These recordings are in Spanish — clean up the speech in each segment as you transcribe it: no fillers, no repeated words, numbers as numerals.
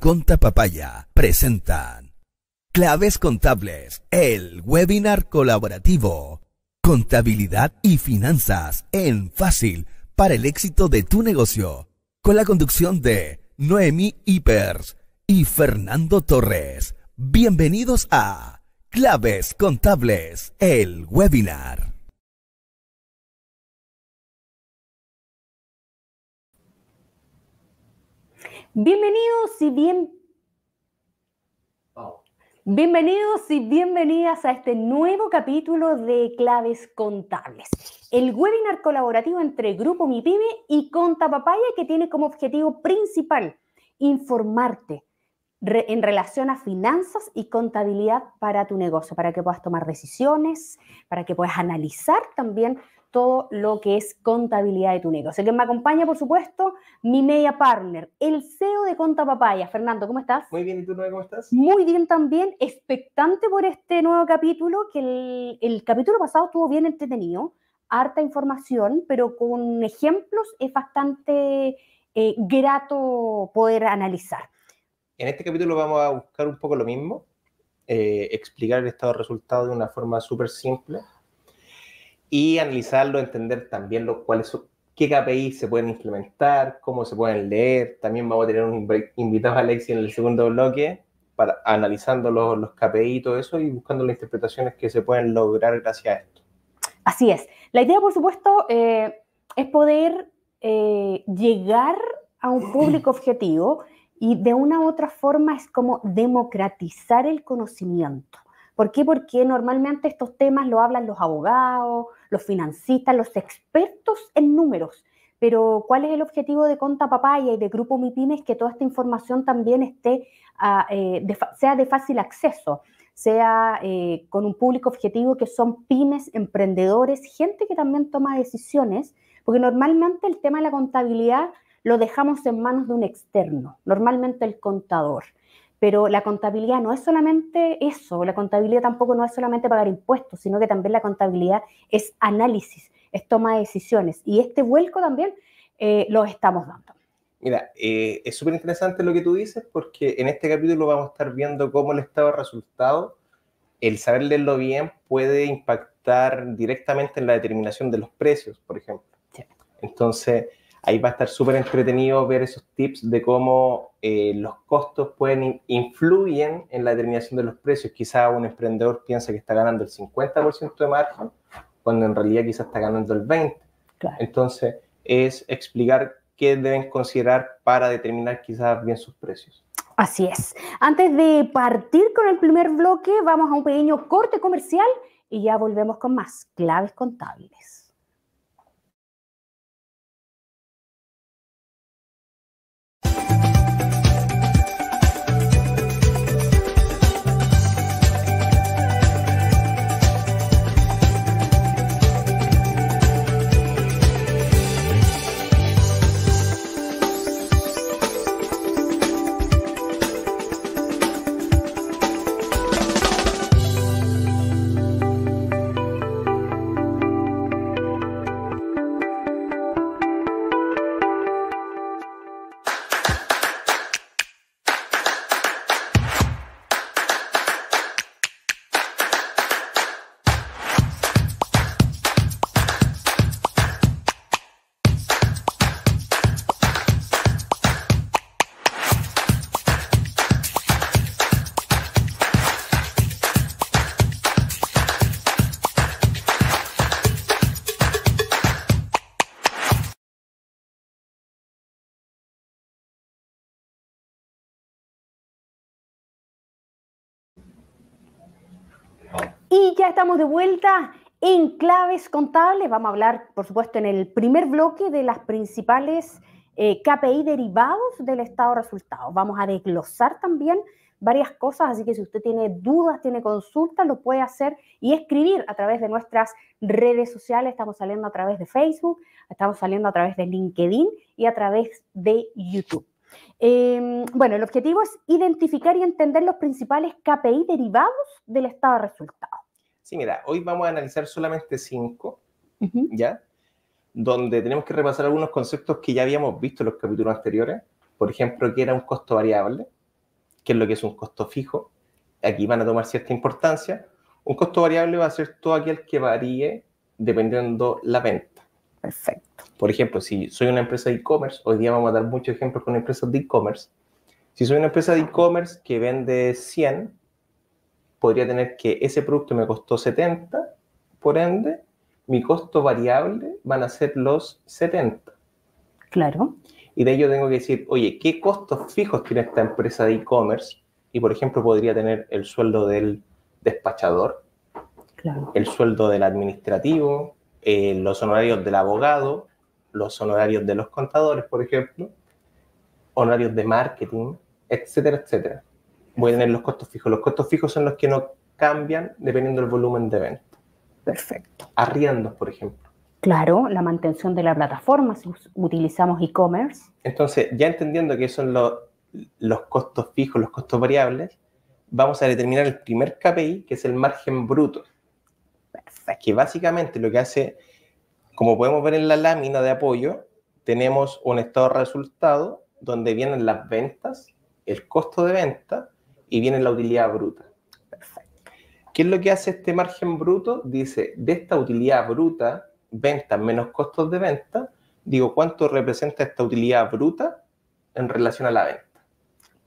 Conta Papaya presentan Claves Contables, el webinar colaborativo. Contabilidad y finanzas en fácil para el éxito de tu negocio. Con la conducción de Noemí Hippers y Fernando Torres. Bienvenidos a Claves Contables, el webinar. Bienvenidos y bienvenidas a este nuevo capítulo de Claves Contables, el webinar colaborativo entre Grupo MiPyme y Conta Papaya, que tiene como objetivo principal informarte en relación a finanzas y contabilidad para tu negocio, para que puedas tomar decisiones, para que puedas analizar también todo lo que es contabilidad de tu negocio. Quien me acompaña, por supuesto, mi media partner, el CEO de Conta Papaya. Fernando, ¿cómo estás? Muy bien, ¿y tú, Noé, cómo estás? Muy bien también, expectante por este nuevo capítulo, que el capítulo pasado estuvo bien entretenido, harta información, pero con ejemplos es bastante grato poder analizar. En este capítulo vamos a buscar un poco lo mismo, explicar el estado de resultados de una forma súper simple y analizarlo, entender también qué KPI se pueden implementar, cómo se pueden leer. También vamos a tener un invitado a Alexis en el segundo bloque, analizando los KPI y todo eso y buscando las interpretaciones que se pueden lograr gracias a esto. Así es. La idea, por supuesto, es poder llegar a un público objetivo y de una u otra forma es como democratizar el conocimiento. ¿Por qué? Porque normalmente estos temas lo hablan los abogados, los financistas, los expertos en números. Pero ¿cuál es el objetivo de Conta Papaya y de Grupo MiPyme? Es que toda esta información también sea de fácil acceso, sea con un público objetivo que son pymes, emprendedores, gente que también toma decisiones, porque normalmente el tema de la contabilidad lo dejamos en manos de un externo, normalmente el contador. Pero la contabilidad no es solamente eso, la contabilidad tampoco no es solamente pagar impuestos, sino que también la contabilidad es análisis, es toma de decisiones. Y este vuelco también lo estamos dando. Mira, es súper interesante lo que tú dices, porque en este capítulo vamos a estar viendo cómo el estado de resultados, el saber leerlo bien, puede impactar directamente en la determinación de los precios, por ejemplo. Sí. Entonces, ahí va a estar súper entretenido ver esos tips de cómo los costos influyen en la determinación de los precios. Quizá un emprendedor piensa que está ganando el 50% de margen, cuando en realidad quizás está ganando el 20%. Claro. Entonces, es explicar qué deben considerar para determinar quizás bien sus precios. Así es. Antes de partir con el primer bloque, vamos a un pequeño corte comercial y ya volvemos con más Claves Contables. Y ya estamos de vuelta en Claves Contables. Vamos a hablar, por supuesto, en el primer bloque de las principales KPI derivados del estado de resultados. Vamos a desglosar también varias cosas, así que si usted tiene dudas, tiene consultas, lo puede hacer y escribir a través de nuestras redes sociales. Estamos saliendo a través de Facebook, estamos saliendo a través de LinkedIn y a través de YouTube. Bueno, el objetivo es identificar y entender los principales KPI derivados del estado de resultados. Sí, mira, hoy vamos a analizar solamente 5, ¿ya? Donde tenemos que repasar algunos conceptos que ya habíamos visto en los capítulos anteriores. Por ejemplo, ¿qué era un costo variable? qué es lo que es un costo fijo. Aquí van a tomar cierta importancia. Un costo variable va a ser todo aquel que varíe dependiendo la venta. Perfecto. Por ejemplo, si soy una empresa de e-commerce, hoy día vamos a dar muchos ejemplos con empresas de e-commerce. Si soy una empresa de e-commerce que vende 100, podría tener que ese producto me costó 70, por ende, mi costo variable van a ser los 70. Claro. Y de ello tengo que decir, oye, ¿qué costos fijos tiene esta empresa de e-commerce? Y, por ejemplo, podría tener el sueldo del despachador, Claro. el sueldo del administrativo, los honorarios del abogado, los honorarios de los contadores, por ejemplo, honorarios de marketing, etcétera, etcétera. Voy a tener los costos fijos. Los costos fijos son los que no cambian dependiendo del volumen de venta. Perfecto. Arriendos, por ejemplo. Claro, la mantención de la plataforma si utilizamos e-commerce. Entonces, ya entendiendo que son los costos fijos, los costos variables, vamos a determinar el primer KPI, que es el margen bruto. Perfecto. Que básicamente lo que hace, como podemos ver en la lámina de apoyo, tenemos un estado de resultado donde vienen las ventas, el costo de venta y viene la utilidad bruta. Perfecto. ¿Qué es lo que hace este margen bruto? Dice, de esta utilidad bruta, ventas menos costos de venta, digo, ¿cuánto representa esta utilidad bruta en relación a la venta?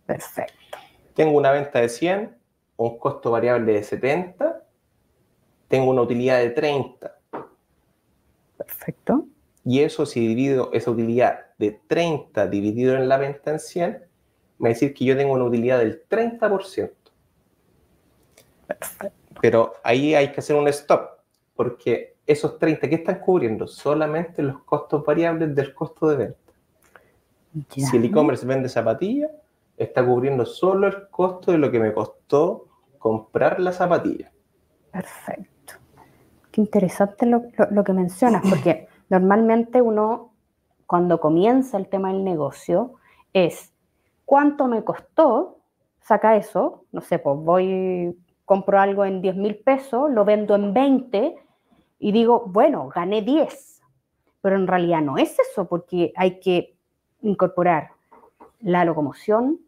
Perfecto. Tengo una venta de 100, un costo variable de 70, tengo una utilidad de 30. Perfecto. Y eso, si divido esa utilidad de 30 dividido en la venta en 100, me va a decir que yo tengo una utilidad del 30%. Perfecto. Pero ahí hay que hacer un stop, porque esos 30, ¿qué están cubriendo? Solamente los costos variables del costo de venta. Ya. Si el e-commerce vende zapatillas, está cubriendo solo el costo de lo que me costó comprar la zapatilla. Perfecto. Qué interesante lo que mencionas, porque normalmente uno, cuando comienza el tema del negocio, es ¿cuánto me costó? Saca eso, no sé, pues compro algo en 10,000 pesos, lo vendo en 20 y digo, bueno, gané 10. Pero en realidad no es eso, porque hay que incorporar la locomoción,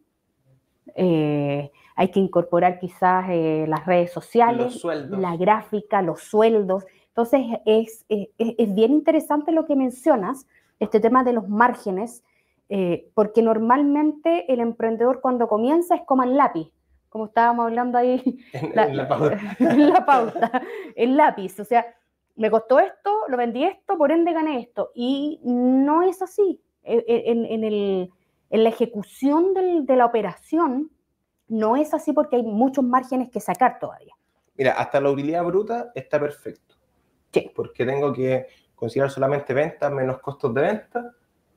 hay que incorporar quizás las redes sociales, Los sueldos, la gráfica, los sueldos. Entonces es bien interesante lo que mencionas, este tema de los márgenes, porque normalmente el emprendedor cuando comienza es como el lápiz, como estábamos hablando ahí en la pauta. en la pauta, el lápiz, o sea, me costó esto, lo vendí esto, por ende gané esto, y no es así. En la ejecución de la operación no es así porque hay muchos márgenes que sacar todavía. Mira, hasta la utilidad bruta está perfecto. Sí. Porque tengo que considerar solamente ventas menos costos de venta,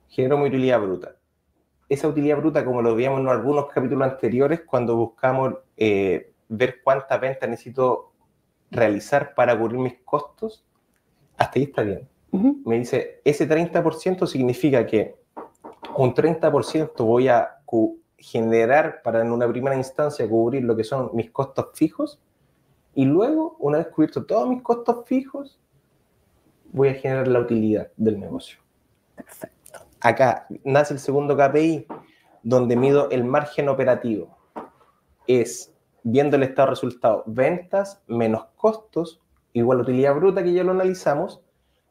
genero mi utilidad bruta. Esa utilidad bruta, como lo veíamos en algunos capítulos anteriores, cuando buscamos ver cuántas ventas necesito realizar para cubrir mis costos, hasta ahí está bien. Me dice, ese 30% significa que un 30% voy a generar para en una primera instancia cubrir lo que son mis costos fijos y luego, una vez cubierto todos mis costos fijos, voy a generar la utilidad del negocio. Perfecto. Acá nace el segundo KPI, donde mido el margen operativo. Es, viendo el estado de resultado, ventas menos costos, igual utilidad bruta, que ya lo analizamos,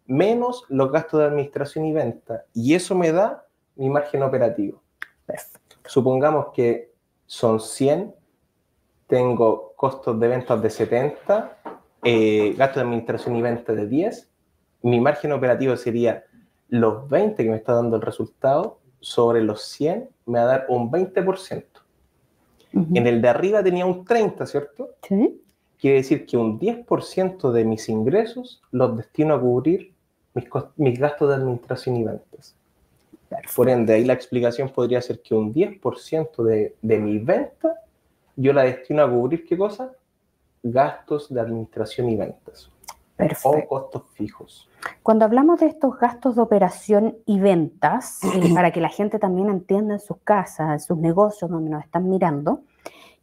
menos los gastos de administración y venta. Y eso me da mi margen operativo. Perfecto. Supongamos que son 100, tengo costos de ventas de 70, gastos de administración y venta de 10. Mi margen operativo sería los 20 que me está dando el resultado, sobre los 100 me va a dar un 20%. En el de arriba tenía un 30, ¿cierto? Sí. Quiere decir que un 10% de mis ingresos los destino a cubrir mis gastos de administración y ventas. Perfecto. Por ende, ahí la explicación podría ser que un 10% de mi venta yo la destino a cubrir, ¿qué cosa? Gastos de administración y ventas. Perfecto. O costos fijos. Cuando hablamos de estos gastos de operación y ventas, para que la gente también entienda en sus casas, en sus negocios donde nos están mirando,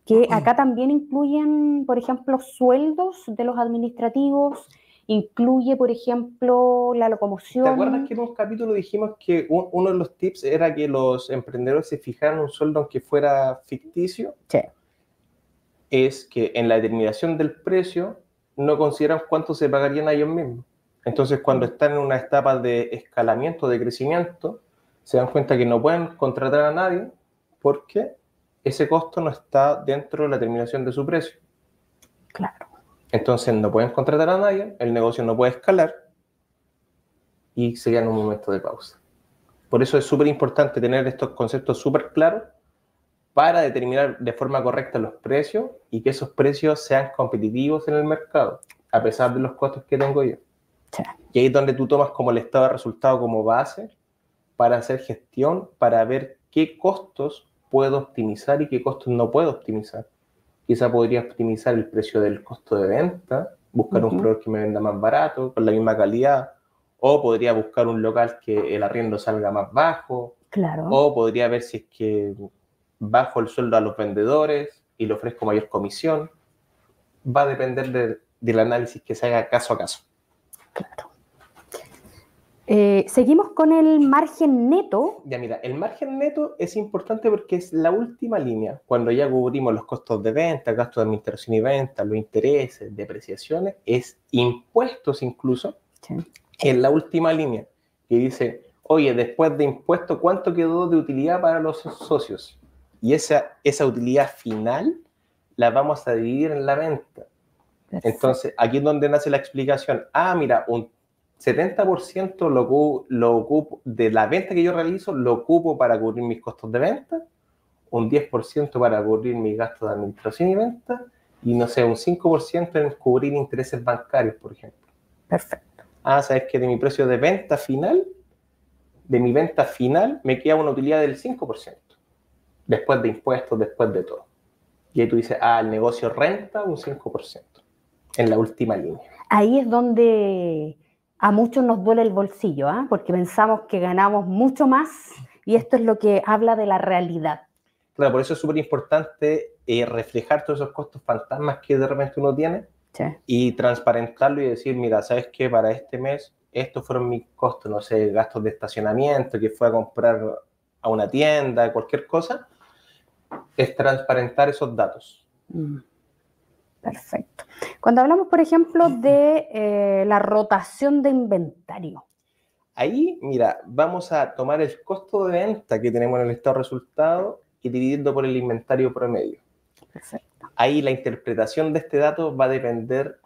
que acá también incluyen, por ejemplo, sueldos de los administrativos, incluye, por ejemplo, la locomoción. ¿Te acuerdas que en un capítulo dijimos que uno de los tips era que los emprendedores se fijaran un sueldo aunque fuera ficticio? Sí. Es que en la determinación del precio no consideran cuánto se pagarían a ellos mismos. Entonces, cuando están en una etapa de escalamiento, de crecimiento, se dan cuenta que no pueden contratar a nadie porque ese costo no está dentro de la determinación de su precio. Claro. Entonces, no pueden contratar a nadie, el negocio no puede escalar y se queda en un momento de pausa. Por eso es súper importante tener estos conceptos súper claros para determinar de forma correcta los precios y que esos precios sean competitivos en el mercado, a pesar de los costos que tengo yo. Sí. Y ahí es donde tú tomas como el estado de resultado como base para hacer gestión, para ver qué costos puedo optimizar y qué costos no puedo optimizar. Quizá podría optimizar el precio del costo de venta, buscar un proveedor que me venda más barato, con la misma calidad, o podría buscar un local que el arriendo salga más bajo, Claro. o podría ver si es que bajo el sueldo a los vendedores y le ofrezco mayor comisión. Va a depender del análisis que se haga caso a caso. Claro. Seguimos con el margen neto. Ya mira, el margen neto es importante porque es la última línea. Cuando ya cubrimos los costos de venta, gastos de administración y venta, los intereses, depreciaciones, es impuestos incluso. Sí. Es la última línea que dice, oye, después de impuestos, ¿cuánto quedó de utilidad para los socios? Y esa utilidad final la vamos a dividir en la venta. Perfecto. Entonces, aquí es donde nace la explicación. Ah, mira, un 70% lo ocupo de la venta que yo realizo, lo ocupo para cubrir mis costos de venta, un 10% para cubrir mis gastos de administración y venta, y no sé, un 5% en cubrir intereses bancarios, por ejemplo. Perfecto. Ah, sabes que de mi precio de venta final, me queda una utilidad del 5%, después de impuestos, después de todo. Y ahí tú dices, el negocio renta un 5%, en la última línea. Ahí es donde a muchos nos duele el bolsillo, ¿eh? Porque pensamos que ganamos mucho más y esto es lo que habla de la realidad. Claro, por eso es súper importante reflejar todos esos costos fantasmas que de repente uno tiene, sí, y transparentarlo y decir, mira, ¿sabes qué? Para este mes, estos fueron mis costos, no sé, gastos de estacionamiento, que fue a comprar a una tienda, cualquier cosa, es transparentar esos datos. Perfecto. Cuando hablamos, por ejemplo, de la rotación de inventario. Ahí, mira, vamos a tomar el costo de venta que tenemos en el estado de resultados y dividirlo por el inventario promedio. Perfecto. Ahí la interpretación de este dato va a depender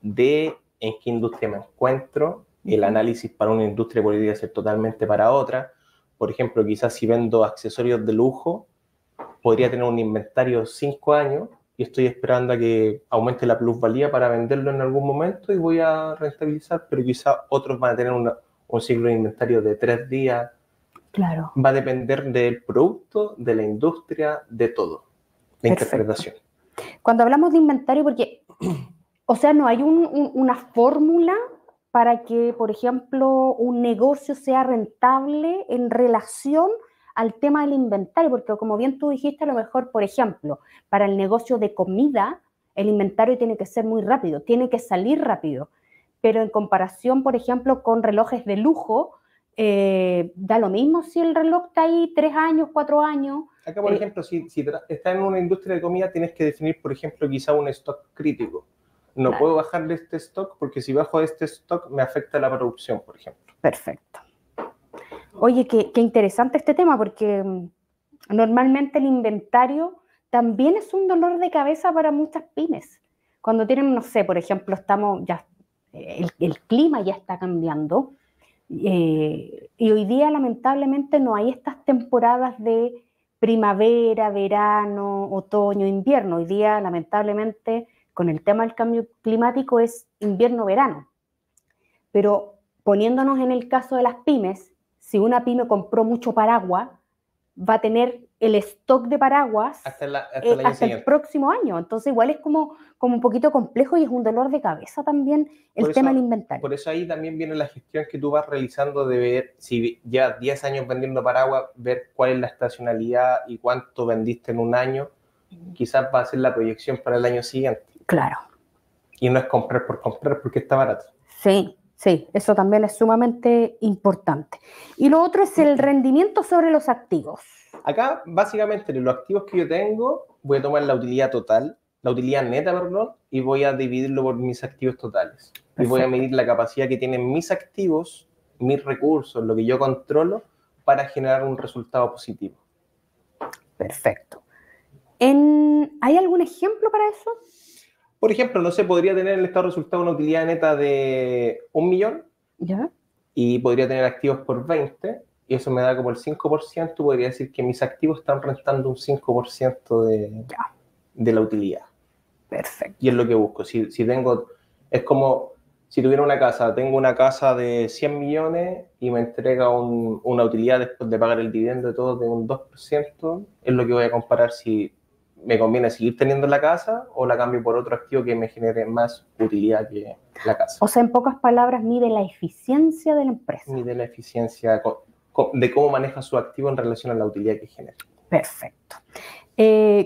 de en qué industria me encuentro. El análisis para una industria podría ser totalmente para otra. Por ejemplo, quizás si vendo accesorios de lujo, podría tener un inventario 5 años y estoy esperando a que aumente la plusvalía para venderlo en algún momento y voy a rentabilizar, pero quizás otros van a tener un ciclo de inventario de 3 días. Claro. Va a depender del producto, de la industria, de todo. La interpretación. Cuando hablamos de inventario, porque, o sea, no hay una fórmula para que, por ejemplo, un negocio sea rentable en relación al tema del inventario, porque como bien tú dijiste, a lo mejor, por ejemplo, para el negocio de comida, el inventario tiene que ser muy rápido, tiene que salir rápido, pero en comparación, por ejemplo, con relojes de lujo, da lo mismo si el reloj está ahí 3 años, 4 años. Acá, por ejemplo, si estás en una industria de comida, tienes que definir, por ejemplo, quizá un stock crítico. No puedo bajar de este stock porque si bajo de este stock me afecta la producción, por ejemplo. Perfecto. Oye, qué interesante este tema porque normalmente el inventario también es un dolor de cabeza para muchas pymes. Cuando tienen, no sé, por ejemplo, el clima ya está cambiando y hoy día lamentablemente no hay estas temporadas de primavera, verano, otoño, invierno. Hoy día lamentablemente con el tema del cambio climático es invierno-verano. Pero poniéndonos en el caso de las pymes, si una pyme compró mucho paraguas, va a tener el stock de paraguas hasta el próximo año. Entonces igual es como un poquito complejo y es un dolor de cabeza también el tema del inventario. Por eso ahí también viene la gestión que tú vas realizando de ver, si ya 10 años vendiendo paraguas, ver cuál es la estacionalidad y cuánto vendiste en un año. Quizás va a ser la proyección para el año siguiente. Claro. Y no es comprar por comprar porque está barato. Sí, sí, eso también es sumamente importante. Y lo otro es el rendimiento sobre los activos. Acá, básicamente, los activos que yo tengo, voy a tomar la utilidad total, la utilidad neta, perdón, y voy a dividirlo por mis activos totales. Perfecto. Y voy a medir la capacidad que tienen mis activos, mis recursos, lo que yo controlo, para generar un resultado positivo. Perfecto. ¿Hay algún ejemplo para eso? Por ejemplo, no sé, podría tener el estado de resultado una utilidad neta de 1 millón. ¿Ya? Y podría tener activos por 20, y eso me da como el 5%, podría decir que mis activos están rentando un 5% de la utilidad. Perfecto. Y es lo que busco. Si tengo, es como si tuviera una casa, tengo una casa de 100 millones y me entrega una utilidad después de pagar el dividendo de todo de un 2%, es lo que voy a comparar si me conviene seguir teniendo la casa o la cambio por otro activo que me genere más utilidad que la casa. O sea, en pocas palabras, mide la eficiencia de la empresa. Mide la eficiencia de cómo maneja su activo en relación a la utilidad que genera. Perfecto.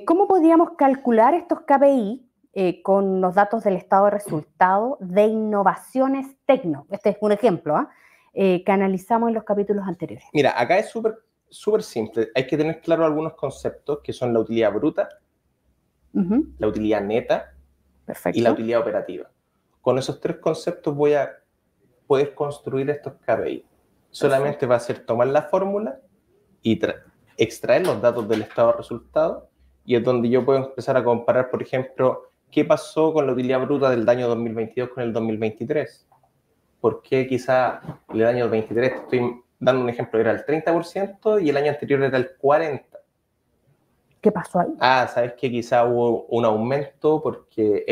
¿Cómo podríamos calcular estos KPI con los datos del estado de resultado de Innovaciones Tecno? Este es un ejemplo que analizamos en los capítulos anteriores. Mira, acá es súper simple. Hay que tener claro algunos conceptos que son la utilidad bruta, la utilidad neta. Perfecto. Y la utilidad operativa. Con esos 3 conceptos voy a poder construir estos KPI. Solamente va a ser tomar la fórmula y extraer los datos del estado de resultado, y es donde yo puedo empezar a comparar, por ejemplo, qué pasó con la utilidad bruta del año 2022 con el 2023. ¿Por qué quizá el año 2023, te estoy dando un ejemplo, era el 30% y el año anterior era el 40%? ¿Qué pasó ahí? Sabes que quizá hubo un aumento porque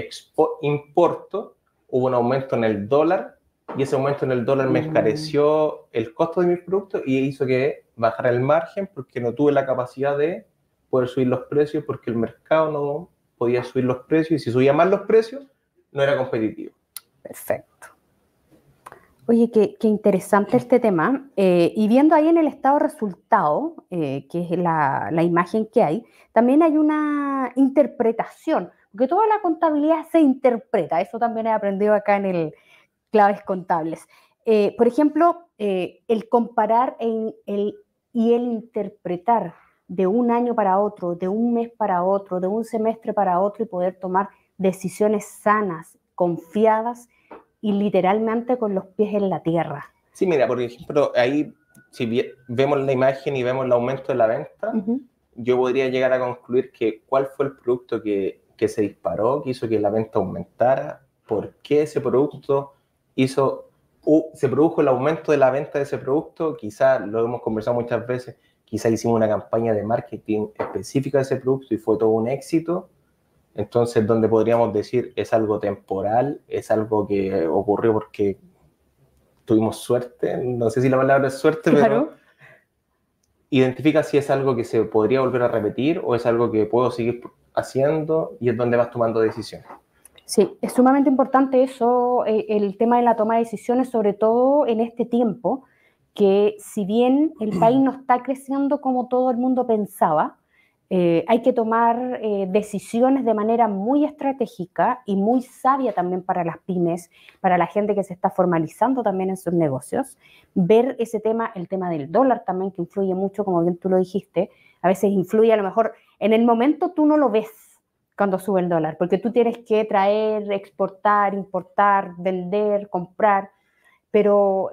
importo, hubo un aumento en el dólar, y ese aumento en el dólar me encareció el costo de mis productos y hizo que bajara el margen porque no tuve la capacidad de poder subir los precios porque el mercado no podía subir los precios, y si subía más los precios no era competitivo. Perfecto. Oye, qué interesante este tema. Y viendo ahí en el estado de resultado, que es la imagen que hay, también hay una interpretación, porque toda la contabilidad se interpreta. Eso también he aprendido acá en el Claves Contables. Por ejemplo, el comparar y el interpretar de un año para otro, de un mes para otro, de un semestre para otro, y poder tomar decisiones sanas, confiadas y literalmente con los pies en la tierra. Sí, mira, por ejemplo, ahí si vemos la imagen y vemos el aumento de la venta, yo podría llegar a concluir que cuál fue el producto que se disparó, que hizo que la venta aumentara, por qué ese producto se produjo el aumento de la venta de ese producto. Quizás lo hemos conversado muchas veces, quizás hicimos una campaña de marketing específica de ese producto y fue todo un éxito. Entonces, donde podríamos decir es algo temporal, es algo que ocurrió porque tuvimos suerte, no sé si la palabra es suerte, claro, pero identifica si es algo que se podría volver a repetir o es algo que puedo seguir haciendo, y es donde vas tomando decisiones. Sí, es sumamente importante eso, el tema de la toma de decisiones, sobre todo en este tiempo, que si bien el país no está creciendo como todo el mundo pensaba, hay que tomar decisiones de manera muy estratégica y muy sabia también para las pymes, para la gente que se está formalizando también en sus negocios. Ver ese tema, el tema del dólar también, que influye mucho, como bien tú lo dijiste. A veces influye, a lo mejor en el momento tú no lo ves cuando sube el dólar, porque tú tienes que traer, exportar, importar, vender, comprar, pero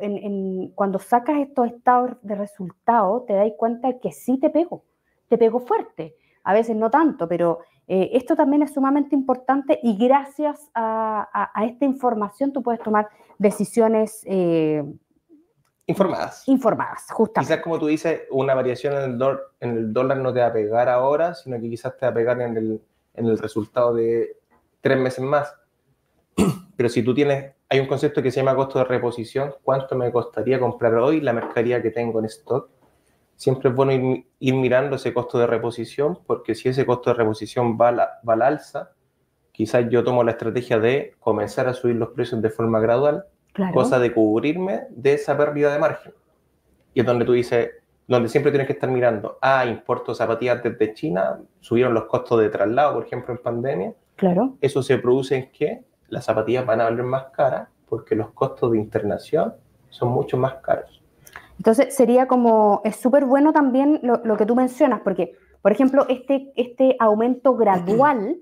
cuando sacas estos estados de resultado te das cuenta que sí te pegó fuerte, a veces no tanto, pero esto también es sumamente importante, y gracias a esta información tú puedes tomar decisiones informadas, justamente. Quizás, como tú dices, una variación en el dólar no te va a pegar ahora, sino que quizás te va a pegar en el resultado de 3 meses más. Pero si tú hay un concepto que se llama costo de reposición. ¿Cuánto me costaría comprar hoy la mercadería que tengo en stock? Siempre es bueno ir mirando ese costo de reposición, porque si ese costo de reposición va al alza, quizás yo tomo la estrategia de comenzar a subir los precios de forma gradual, claro, cosa de cubrirme de esa pérdida de margen. Y es donde tú dices, donde siempre tienes que estar mirando, importo zapatillas desde China, subieron los costos de traslado, por ejemplo, en pandemia. Claro. ¿Eso se produce en qué? las zapatillas van a valer más caras porque los costos de internación son mucho más caros. Entonces sería como, es súper bueno también lo que tú mencionas, porque, por ejemplo, este aumento gradual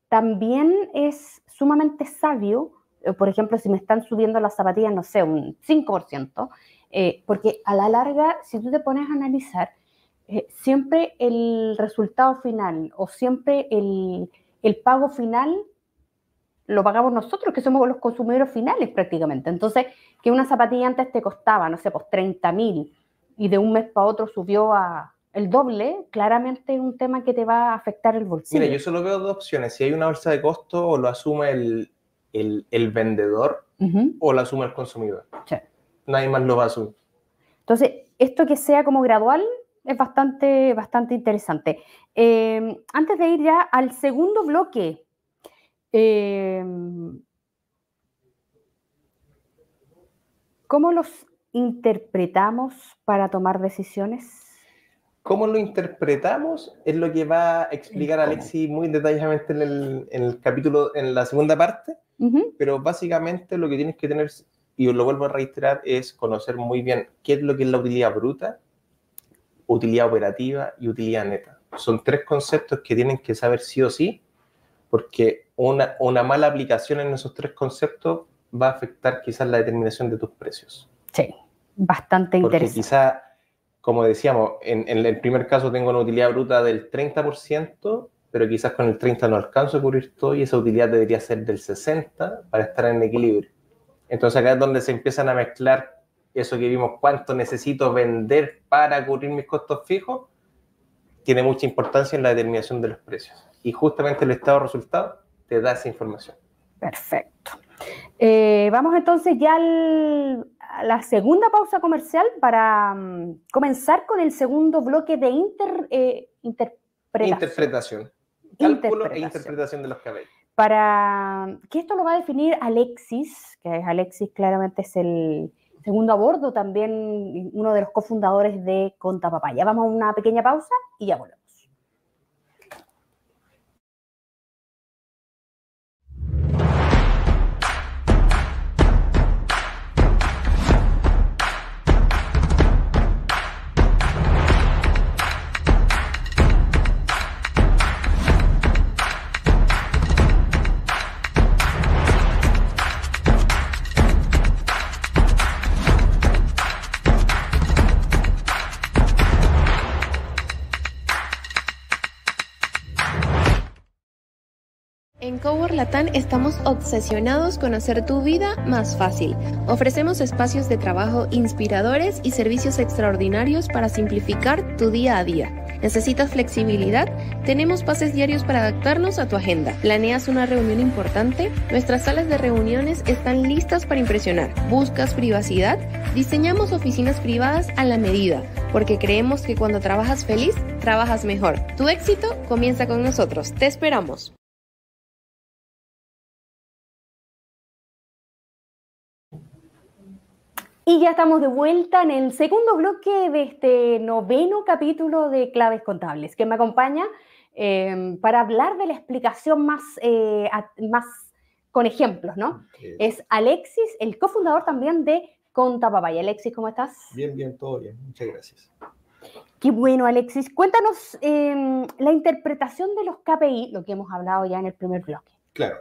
también es sumamente sabio. Por ejemplo, si me están subiendo las zapatillas, no sé, un 5%, porque a la larga, si tú te pones a analizar, siempre el resultado final o siempre el pago final lo pagamos nosotros, que somos los consumidores finales prácticamente. Entonces, que una zapatilla antes te costaba, no sé, pues 30.000 y de un mes para otro subió a el doble, claramente es un tema que te va a afectar el bolsillo. Mira, yo solo veo dos opciones. Si hay una bolsa de costo, o lo asume el vendedor o lo asume el consumidor. Sí. Nadie más lo va a asumir. Entonces, esto que sea como gradual es bastante interesante. Antes de ir ya al segundo bloque, ¿cómo los interpretamos para tomar decisiones? ¿Cómo lo interpretamos? Es lo que va a explicar Alexis muy detalladamente en el capítulo, en la segunda parte, pero básicamente lo que tienes que tener, y lo vuelvo a reiterar, es conocer muy bien qué es lo que es la utilidad bruta, utilidad operativa y utilidad neta. Son tres conceptos que tienen que saber sí o sí, porque una mala aplicación en esos tres conceptos va a afectar quizás la determinación de tus precios. Sí, bastante interesante. Porque quizás, como decíamos, en el primer caso tengo una utilidad bruta del 30%, pero quizás con el 30% no alcanzo a cubrir todo y esa utilidad debería ser del 60% para estar en equilibrio. Entonces acá es donde se empiezan a mezclar eso que vimos, cuánto necesito vender para cubrir mis costos fijos, tiene mucha importancia en la determinación de los precios. Y justamente el estado de resultados te da esa información. Perfecto. Vamos entonces ya a la segunda pausa comercial para comenzar con el segundo bloque de interpretación. Cálculo e interpretación de los cabellos. Para que esto lo va a definir Alexis, que es Alexis claramente es el segundo a bordo, también uno de los cofundadores de Contapapaya. Vamos a una pequeña pausa y ya volvemos. En Cowork Latam estamos obsesionados con hacer tu vida más fácil. Ofrecemos espacios de trabajo inspiradores y servicios extraordinarios para simplificar tu día a día. ¿Necesitas flexibilidad? Tenemos pases diarios para adaptarnos a tu agenda. ¿Planeas una reunión importante? Nuestras salas de reuniones están listas para impresionar. ¿Buscas privacidad? Diseñamos oficinas privadas a la medida, porque creemos que cuando trabajas feliz, trabajas mejor. Tu éxito comienza con nosotros. Te esperamos. Y ya estamos de vuelta en el segundo bloque de este noveno capítulo de Claves Contables, que me acompaña para hablar de la explicación más con ejemplos, ¿no? Es Alexis, el cofundador también de Contapapaya. Alexis, ¿cómo estás? Bien, todo bien. Muchas gracias. Qué bueno, Alexis. Cuéntanos la interpretación de los KPI, lo que hemos hablado ya en el primer bloque. Claro.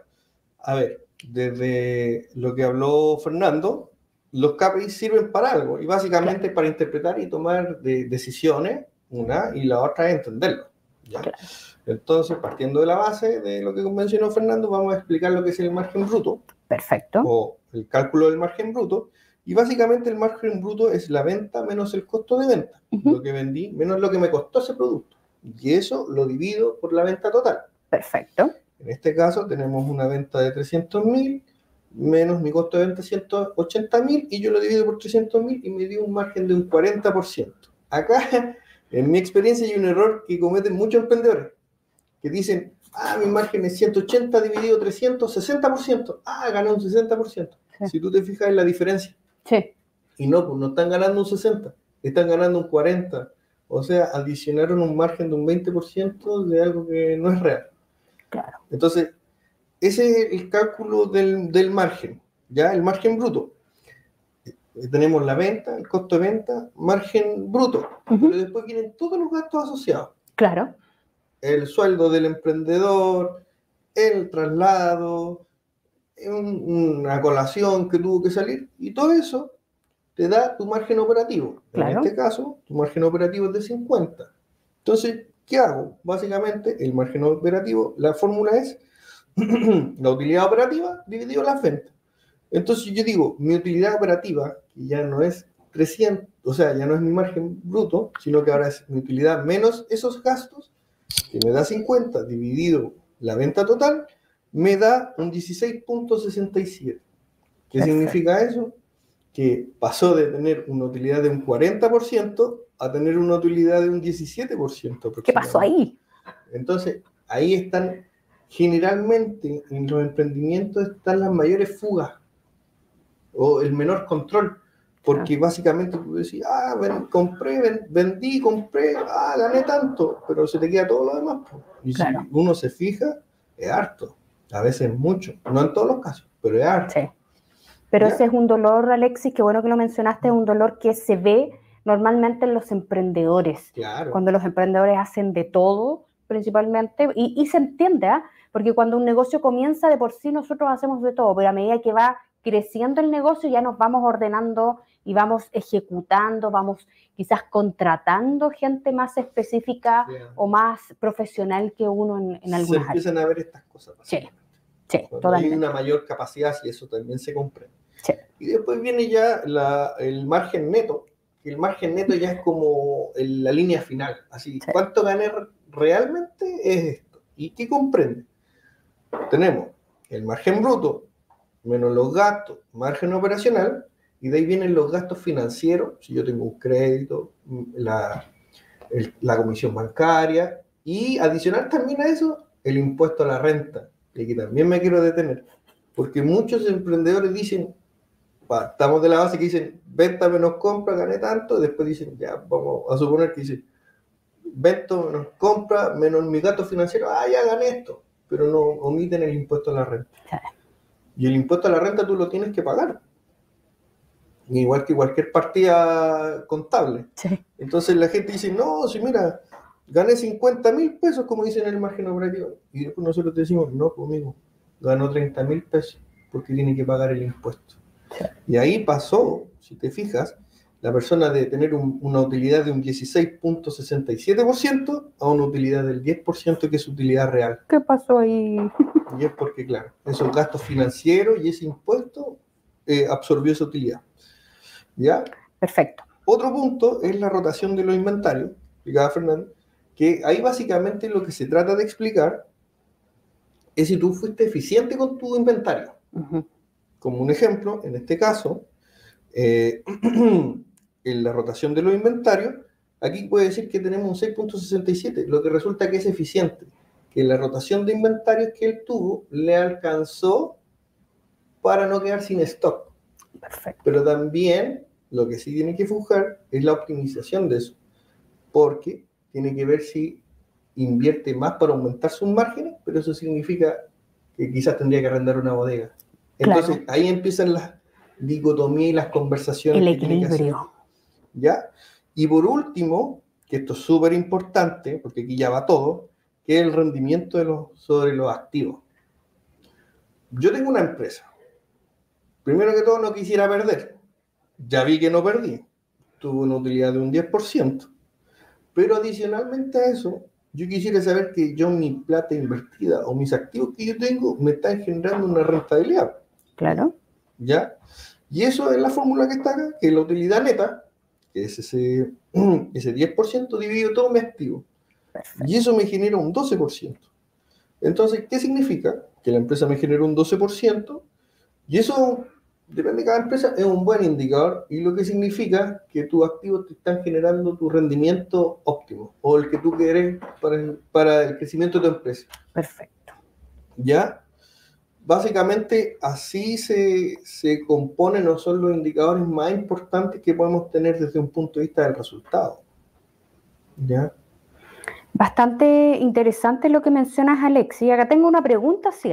A ver, desde lo que habló Fernando, los KPIs sirven para algo y básicamente para interpretar y tomar decisiones, una y la otra es entenderlo. ¿Ya? Claro. Entonces, partiendo de la base de lo que mencionó Fernando, vamos a explicar lo que es el margen bruto. Perfecto. O el cálculo del margen bruto. Y básicamente el margen bruto es la venta menos el costo de venta. Lo que vendí menos lo que me costó ese producto. Y eso lo divido por la venta total. Perfecto. En este caso tenemos una venta de 300.000 menos mi costo de venta 180.000 y yo lo divido por 300.000 y me dio un margen de un 40%. Acá, en mi experiencia, hay un error que cometen muchos emprendedores que dicen, mi margen es 180 dividido 300, 60%. Gané un 60%. Sí. Si tú te fijas en la diferencia. Sí. Y no están ganando un 60, están ganando un 40. O sea, adicionaron un margen de un 20% de algo que no es real. Claro. Entonces, ese es el cálculo del margen, ¿ya? El margen bruto. Tenemos la venta, el costo de venta, margen bruto. Pero después vienen todos los gastos asociados. Claro. El sueldo del emprendedor, el traslado, una colación que tuvo que salir, y todo eso te da tu margen operativo. Claro. En este caso, tu margen operativo es de 50. Entonces, ¿qué hago? Básicamente, el margen operativo, la fórmula es la utilidad operativa dividido las ventas. Entonces yo digo, mi utilidad operativa, que ya no es 300, o sea, ya no es mi margen bruto, sino que ahora es mi utilidad menos esos gastos, que me da 50 dividido la venta total, me da un 16.67. ¿Qué significa eso? Que pasó de tener una utilidad de un 40% a tener una utilidad de un 17%. ¿Qué pasó ahí? Entonces, ahí están, generalmente en los emprendimientos están las mayores fugas o el menor control, porque básicamente tú decís, vendí, compré, gané tanto, pero se te queda todo lo demás. Y si uno se fija, es harto, a veces mucho, no en todos los casos, pero es harto. Sí. Pero ¿ya? ese es un dolor, Alexis, qué bueno que lo mencionaste, es un dolor que se ve normalmente en los emprendedores. Claro. Cuando los emprendedores hacen de todo, principalmente, y se entiende, porque cuando un negocio comienza, de por sí nosotros hacemos de todo, pero a medida que va creciendo el negocio ya nos vamos ordenando y vamos ejecutando, vamos quizás contratando gente más específica o más profesional que uno en algunas áreas. Se empiezan a ver estas cosas. Sí, cuando totalmente. hay una mayor capacidad, y eso también se comprende. Sí. Y después viene ya el margen neto, que el margen neto ya es como la línea final. Así, ¿cuánto gané realmente? Es esto. ¿Y qué comprende? Tenemos el margen bruto menos los gastos, margen operacional, y de ahí vienen los gastos financieros, si yo tengo un crédito, la comisión bancaria, y adicional también a eso, el impuesto a la renta, y aquí también me quiero detener, porque muchos emprendedores dicen, estamos de la base que dicen, venta menos compra, gané tanto, después dicen, ya, vamos a suponer que dicen, venta menos compra, menos mi gasto financiero, ya gané esto, pero no omiten el impuesto a la renta. Y el impuesto a la renta tú lo tienes que pagar. Igual que cualquier partida contable. Sí. Entonces la gente dice, no, si mira, gané 50.000 pesos, como dicen en el margen operativo. Y después nosotros te decimos, no, conmigo, ganó 30.000 pesos, porque tiene que pagar el impuesto. Sí. Y ahí pasó, si te fijas, la persona de tener una utilidad de un 16.67% a una utilidad del 10%, que es utilidad real. ¿Qué pasó ahí? Y es porque, claro, esos gastos financieros y ese impuesto absorbió esa utilidad. ¿Ya? Perfecto. Otro punto es la rotación de los inventarios, explicaba Fernando, que ahí básicamente lo que se trata de explicar es si tú fuiste eficiente con tu inventario. Como un ejemplo, en este caso, en la rotación de los inventarios, aquí puede decir que tenemos un 6.67, lo que resulta que es eficiente, que la rotación de inventarios que él tuvo le alcanzó para no quedar sin stock. Perfecto. Pero también lo que sí tiene que fijar es la optimización de eso, porque tiene que ver si invierte más para aumentar sus márgenes, pero eso significa que quizás tendría que arrendar una bodega. Entonces, claro, ahí empiezan las dicotomías y las conversaciones. El equilibrio. ¿Ya? Y por último, que esto es súper importante, porque aquí ya va todo, que es el rendimiento sobre los activos. Yo tengo una empresa. Primero que todo, no quisiera perder. Ya vi que no perdí. Tuve una utilidad de un 10%. Pero adicionalmente a eso, yo quisiera saber que mi plata invertida o mis activos que yo tengo me están generando una rentabilidad. Claro. ¿Ya? Y eso es la fórmula que está acá, que es la utilidad neta, que es ese 10% dividido todo mi activo. Perfecto. Y eso me genera un 12%. Entonces, ¿qué significa? Que la empresa me genera un 12%, y eso, depende de cada empresa, es un buen indicador, y lo que significa que tus activos te están generando tu rendimiento óptimo, o el que tú quieres para el crecimiento de tu empresa. Perfecto. ¿Ya? Básicamente, así se componen o son los indicadores más importantes que podemos tener desde un punto de vista del resultado. ¿Ya? Bastante interesante lo que mencionas, Alexi. Acá tengo una pregunta, ¿sí?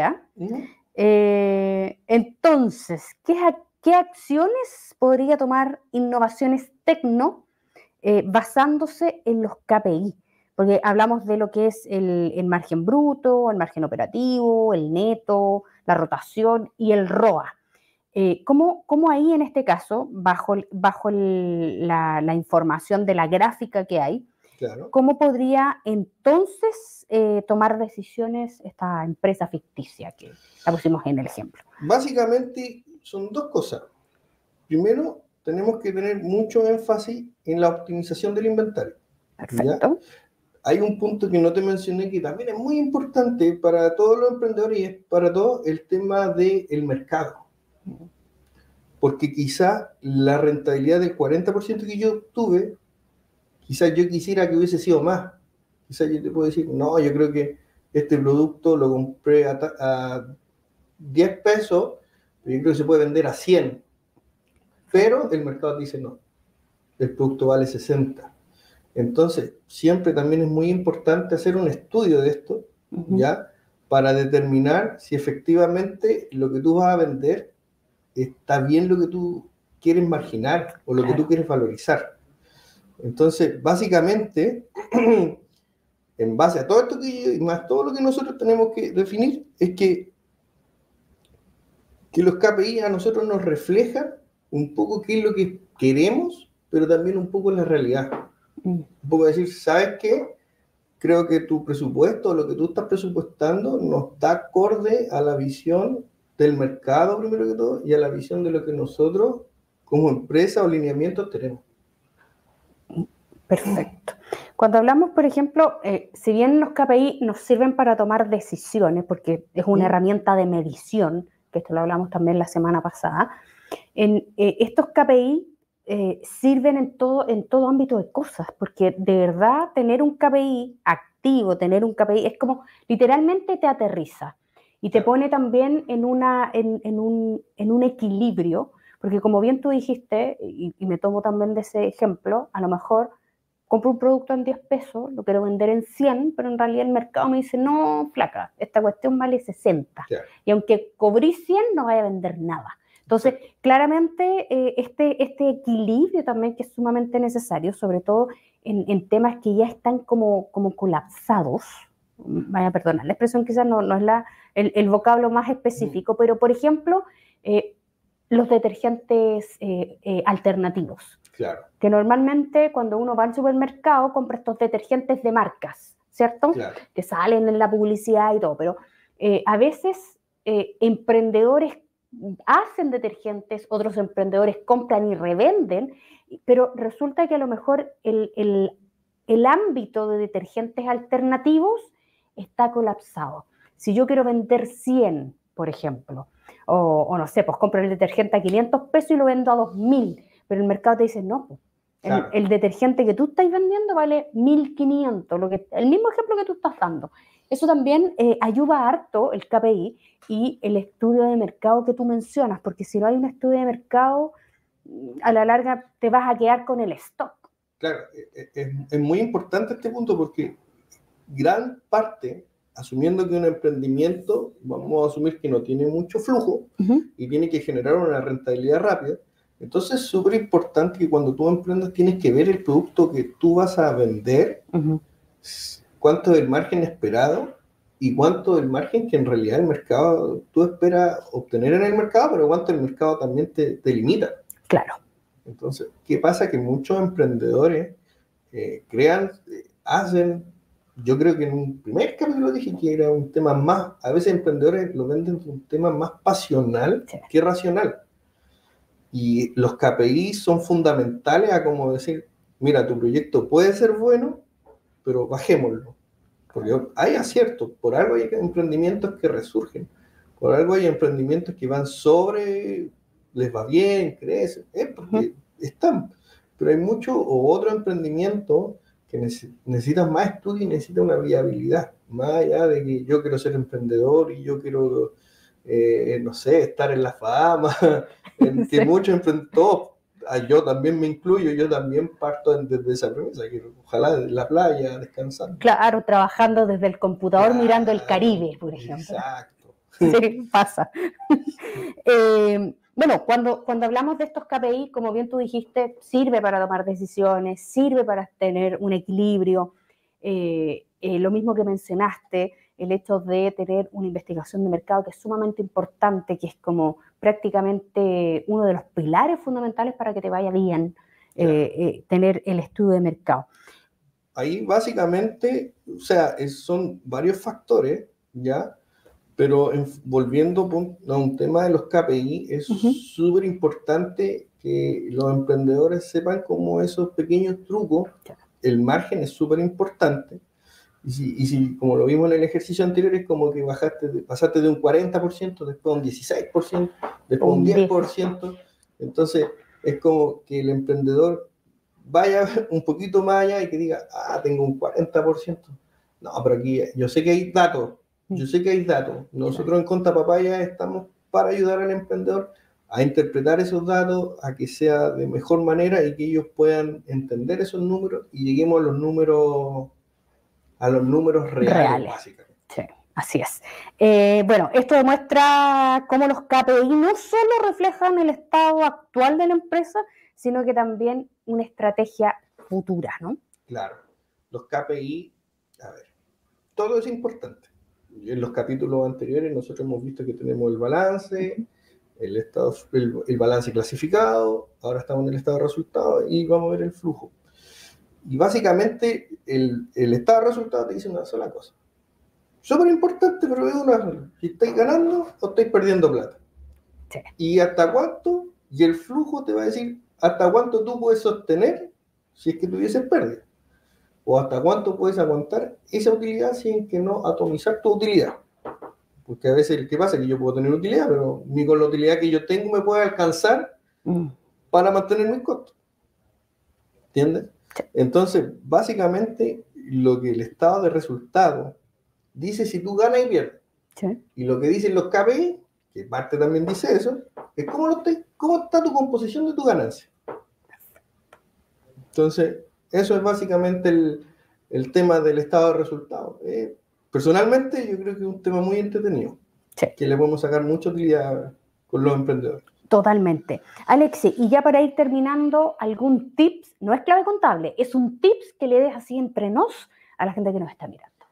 Entonces, ¿qué acciones podría tomar Innovaciones Tecno basándose en los KPI? Porque hablamos de lo que es el margen bruto, el margen operativo, el neto, la rotación y el ROA. ¿Cómo ahí en este caso, bajo la información de la gráfica que hay, Claro. cómo podría entonces tomar decisiones esta empresa ficticia que la pusimos en el ejemplo? Básicamente son dos cosas. Primero, tenemos que tener mucho énfasis en la optimización del inventario. Perfecto. ¿Ya? Hay un punto que no te mencioné que también es muy importante para todos los emprendedores y es para todo el tema del mercado. Porque quizá la rentabilidad del 40% que yo tuve, quizás yo quisiera que hubiese sido más. Quizás yo te puedo decir, no, yo creo que este producto lo compré a 10 pesos, pero yo creo que se puede vender a 100. Pero el mercado dice no, el producto vale 60. Entonces, siempre también es muy importante hacer un estudio de esto, ¿ya? Para determinar si efectivamente lo que tú vas a vender está bien lo que tú quieres marginar o lo que tú quieres valorizar. Entonces, básicamente, en base a todo esto y más todo lo que nosotros tenemos que definir, es que los KPI a nosotros nos reflejan un poco qué es lo que queremos, pero también un poco la realidad. Un poco decir, ¿sabes qué? Creo que tu presupuesto, lo que tú estás presupuestando, no está acorde a la visión del mercado, primero que todo, y a la visión de lo que nosotros, como empresa o lineamientos, tenemos. Perfecto. Cuando hablamos, por ejemplo, si bien los KPI nos sirven para tomar decisiones, porque es una herramienta de medición, que esto lo hablamos también la semana pasada, estos KPI sirven en todo ámbito de cosas, porque de verdad tener un KPI activo, tener un KPI, es como literalmente te aterriza y te pone también en un equilibrio, porque como bien tú dijiste, y me tomo también de ese ejemplo, a lo mejor compro un producto en 10 pesos, lo quiero vender en 100, pero en realidad el mercado me dice, no, flaca, esta cuestión vale 60. Claro. Y aunque cobré 100, no vaya a vender nada. Entonces, claramente, este equilibrio también que es sumamente necesario, sobre todo en temas que ya están como colapsados. Vaya a perdonar, la expresión quizás no es el vocablo más específico, pero por ejemplo, los detergentes alternativos. Claro. Que normalmente cuando uno va al supermercado compra estos detergentes de marcas, ¿cierto? Claro. Que salen en la publicidad y todo, pero a veces emprendedores hacen detergentes, otros emprendedores compran y revenden, pero resulta que a lo mejor el ámbito de detergentes alternativos está colapsado. Si yo quiero vender 100, por ejemplo, o no sé, pues compro el detergente a 500 pesos y lo vendo a 2.000, pero el mercado te dice, no, claro. el detergente que tú estás vendiendo vale 1.500, el mismo ejemplo que tú estás dando. Eso también ayuda harto el KPI y el estudio de mercado que tú mencionas, porque si no hay un estudio de mercado, a la larga te vas a quedar con el stock. Claro, es muy importante este punto porque gran parte, asumiendo que un emprendimiento, vamos a asumir que no tiene mucho flujo y tiene que generar una rentabilidad rápida, entonces es súper importante que cuando tú emprendas tienes que ver el producto que tú vas a vender, cuánto es el margen esperado y cuánto es el margen que en realidad el mercado, tú esperas obtener en el mercado, pero cuánto el mercado también te limita. Claro. Entonces, ¿qué pasa? Que muchos emprendedores hacen, yo creo que en un primer capítulo dije que era un tema más, a veces emprendedores lo venden un tema más pasional que racional. Y los KPI son fundamentales a como decir, mira, tu proyecto puede ser bueno, pero bajémoslo. Porque hay aciertos, por algo hay emprendimientos que resurgen, por algo hay emprendimientos que van sobre, les va bien, crecen, porque están. Pero hay muchos o otros emprendimientos que necesitan más estudio y necesitan una viabilidad, más allá de que yo quiero ser emprendedor y yo quiero, no sé, estar en la fama, que muchos emprendedores, yo también me incluyo, yo también parto desde esa premisa, que ojalá en la playa, descansando. Claro, trabajando desde el computador, Claro, mirando el Caribe, por ejemplo. Exacto. Sí, pasa. Bueno, cuando hablamos de estos KPI, como bien tú dijiste, sirve para tomar decisiones, sirve para tener un equilibrio. Lo mismo que mencionaste, el hecho de tener una investigación de mercado que es sumamente importante, que es como prácticamente uno de los pilares fundamentales para que te vaya bien, tener el estudio de mercado. Ahí básicamente, o sea, son varios factores, ¿ya? Pero volviendo a un tema de los KPI, es súper importante que los emprendedores sepan cómo esos pequeños trucos, el margen es súper importante. Y si, como lo vimos en el ejercicio anterior, es como que pasaste de un 40%, después a un 16%, después a un 10%. Entonces, es como que el emprendedor vaya un poquito más allá y que diga, tengo un 40%. No, pero aquí yo sé que hay datos. Nosotros en Conta Papaya estamos para ayudar al emprendedor a interpretar esos datos, a que sea de mejor manera y que ellos puedan entender esos números y lleguemos a los números reales. Básicamente. Sí, así es. Bueno, esto demuestra cómo los KPI no solo reflejan el estado actual de la empresa, sino que también una estrategia futura, ¿no? Claro. Los KPI, a ver, todo es importante. En los capítulos anteriores nosotros hemos visto que tenemos el balance, el balance clasificado, ahora estamos en el estado de resultados y vamos a ver el flujo. Y básicamente el estado de resultados te dice una sola cosa. Súper importante, pero es una sola. Si estáis ganando o estáis perdiendo plata. Sí. Y hasta cuánto, y el flujo te va a decir hasta cuánto tú puedes sostener si es que tuvieses pérdida. O hasta cuánto puedes aguantar esa utilidad sin que no atomizar tu utilidad. Porque a veces, ¿qué pasa? Que yo puedo tener utilidad, pero ni con la utilidad que yo tengo me puede alcanzar para mantener mis costos. ¿Entiendes? Sí. Entonces, básicamente, lo que el estado de resultado dice si tú ganas y pierdes. Sí. Y lo que dicen los KPI, que parte también dice eso, es cómo está tu composición de tu ganancia. Entonces, eso es básicamente el tema del estado de resultado. Personalmente, yo creo que es un tema muy entretenido, sí, que le podemos sacar mucha utilidad con los emprendedores. Totalmente. Alexi, y ya para ir terminando, ¿algún tips? No es clave contable, es un tips que le des así entre nos a la gente que nos está mirando.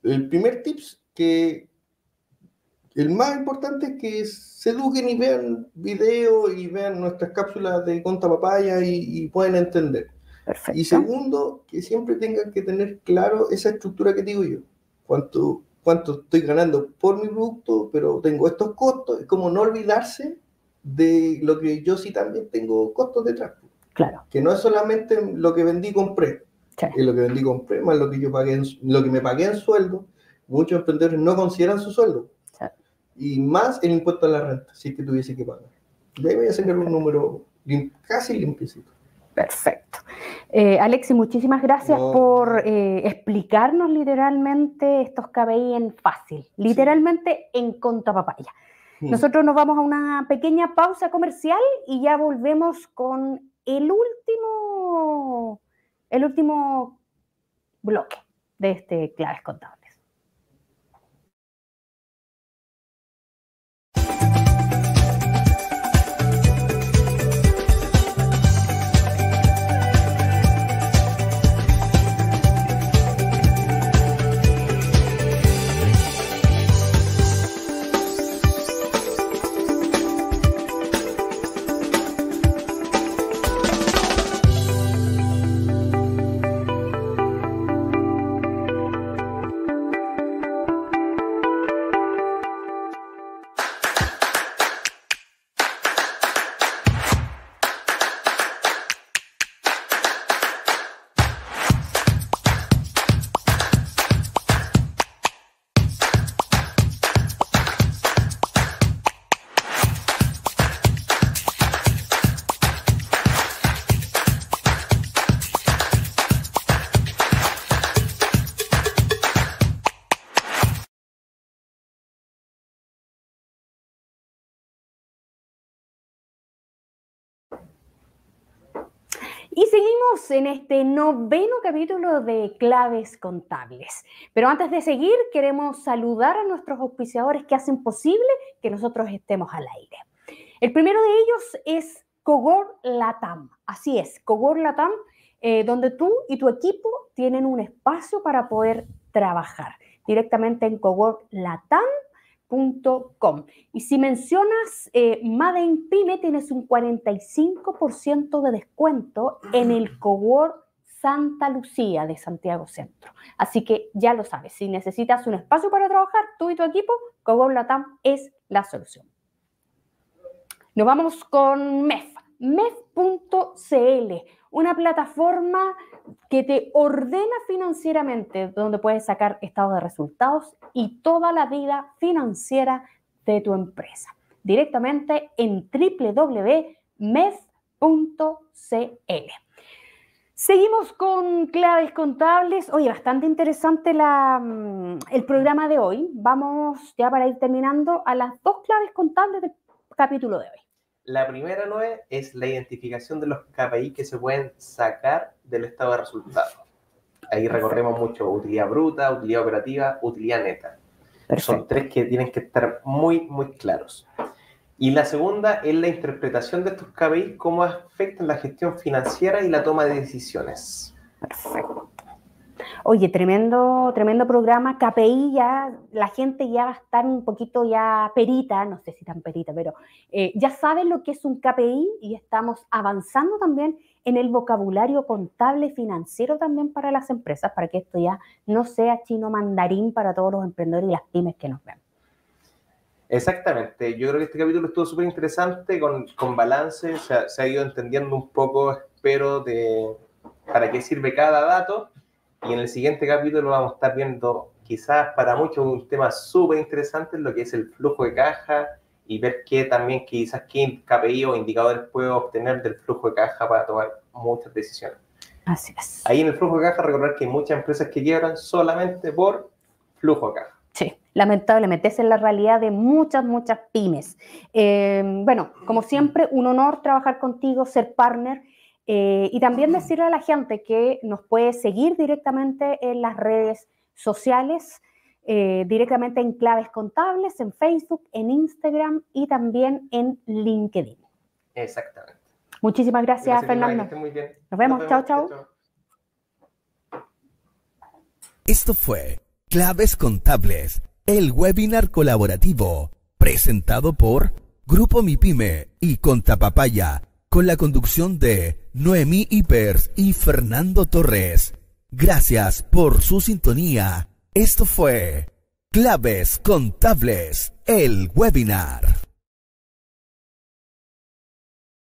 El primer tips, el más importante, es que se eduquen y vean videos y vean nuestras cápsulas de Conta Papaya y pueden entender. Perfecto. Y segundo, que siempre tengan que tener claro esa estructura que digo yo. Cuánto estoy ganando por mi producto, pero tengo estos costos. Es como no olvidarse de lo que yo sí también tengo costos detrás. Claro. Que no es solamente lo que vendí y compré. Sí. Es lo que vendí y compré, más lo que yo pagué, lo que me pagué en sueldo. Muchos emprendedores no consideran su sueldo. Sí. Y más el impuesto a la renta, si es que tuviese que pagar. De ahí voy a sacar un número casi limpiecito. Perfecto. Alexi, muchísimas gracias por explicarnos literalmente estos KPI en fácil, literalmente en Conta Papaya. Nosotros nos vamos a una pequeña pausa comercial y ya volvemos con el último bloque de este Claves Contables. Y seguimos en este 9º capítulo de Claves Contables. Pero antes de seguir, queremos saludar a nuestros auspiciadores que hacen posible que nosotros estemos al aire. El primero de ellos es Cogor Latam. Así es, Cogor Latam, donde tú y tu equipo tienen un espacio para poder trabajar directamente en cogorlatam.com. Y si mencionas Made in Pyme, tienes un 45% de descuento en el Cogor Santa Lucía de Santiago Centro. Así que ya lo sabes, si necesitas un espacio para trabajar, tú y tu equipo, Cogor Latam es la solución. Nos vamos con MEF, MEF.cl, una plataforma que te ordena financieramente, donde puedes sacar estados de resultados y toda la vida financiera de tu empresa, directamente en www.mef.cl. Seguimos con Claves Contables. Oye, bastante interesante el programa de hoy. Vamos ya para ir terminando a las 2 claves contables del capítulo de hoy. La primera, Noé, es la identificación de los KPI que se pueden sacar del estado de resultados. Ahí recorremos mucho utilidad bruta, utilidad operativa, utilidad neta. Perfecto. Son 3 que tienen que estar muy, muy claros. Y la segunda es la interpretación de estos KPI, cómo afectan la gestión financiera y la toma de decisiones. Perfecto. Oye, tremendo programa. KPI, ya la gente ya va a estar un poquito ya perita, no sé si tan perita, pero ya saben lo que es un KPI y estamos avanzando también en el vocabulario contable financiero también para las empresas, para que esto ya no sea chino mandarín para todos los emprendedores y las pymes que nos ven. Exactamente. Yo creo que este capítulo estuvo súper interesante, con balance, se ha ido entendiendo un poco, espero, para qué sirve cada dato. Y en el siguiente capítulo vamos a estar viendo, quizás para muchos, un tema súper interesante, lo que es el flujo de caja y ver qué KPI o indicadores puedo obtener del flujo de caja para tomar muchas decisiones. Así es. Ahí en el flujo de caja, recordar que hay muchas empresas que quiebran solamente por flujo de caja. Sí, lamentablemente, esa es la realidad de muchas pymes. Bueno, como siempre, un honor trabajar contigo, ser partner. Y también decirle a la gente que nos puede seguir directamente en las redes sociales, directamente en Claves Contables, en Facebook, en Instagram y también en LinkedIn. Exactamente. Muchísimas gracias, Fernando. Que esté muy bien. Nos vemos. Chao. Esto fue Claves Contables, el webinar colaborativo presentado por Grupo MiPyme y Contapapaya, con la conducción de Noemí Ipers y Fernando Torres. Gracias por su sintonía. Esto fue Claves Contables, el webinar.